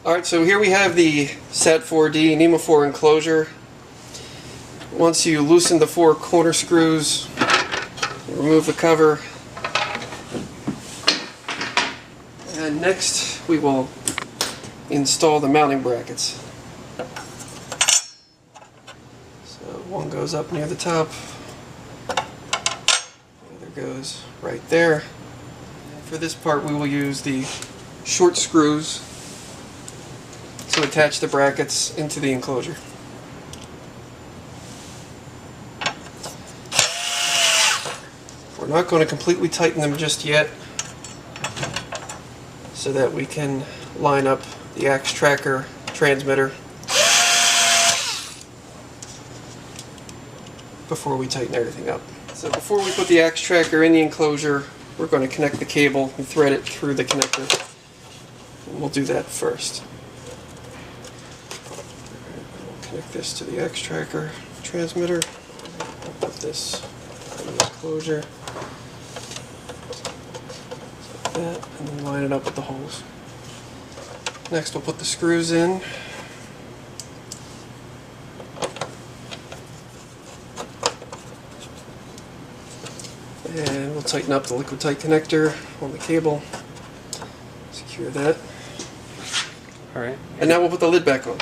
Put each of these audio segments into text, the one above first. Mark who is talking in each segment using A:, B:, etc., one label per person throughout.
A: Alright, so here we have the SAT4D Enclosure. Once you loosen the 4 corner screws, remove the cover, and next we will install the mounting brackets. So one goes up near the top, the other goes right there. For this part we will use the short screws to attach the brackets into the enclosure. We're not going to completely tighten them just yet, so that we can line up the axe tracker transmitter before we tighten everything up. So before we put the axe tracker in the enclosure, we're going to connect the cable and thread it through the connector. And we'll do that first. We'll connect this to the axe tracker transmitter. We'll put this in the enclosure. Like that, and then line it up with the holes. Next we'll put the screws in. And we'll tighten up the liquid tight connector on the cable. Secure that.
B: Alright.
A: And now we'll put the lid back on.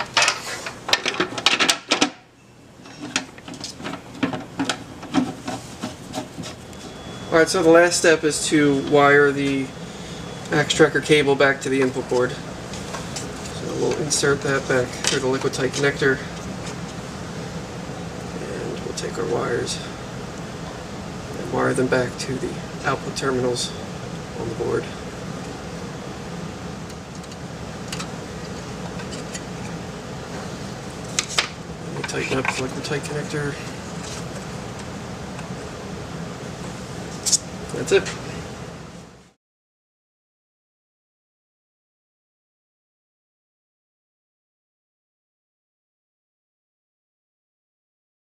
A: Alright, so the last step is to wire the axe tracker cable back to the input board. So we'll insert that back through the liquid tight connector, and we'll take our wires and wire them back to the output terminals on the board. And we tighten up the liquid tight connector. That's it.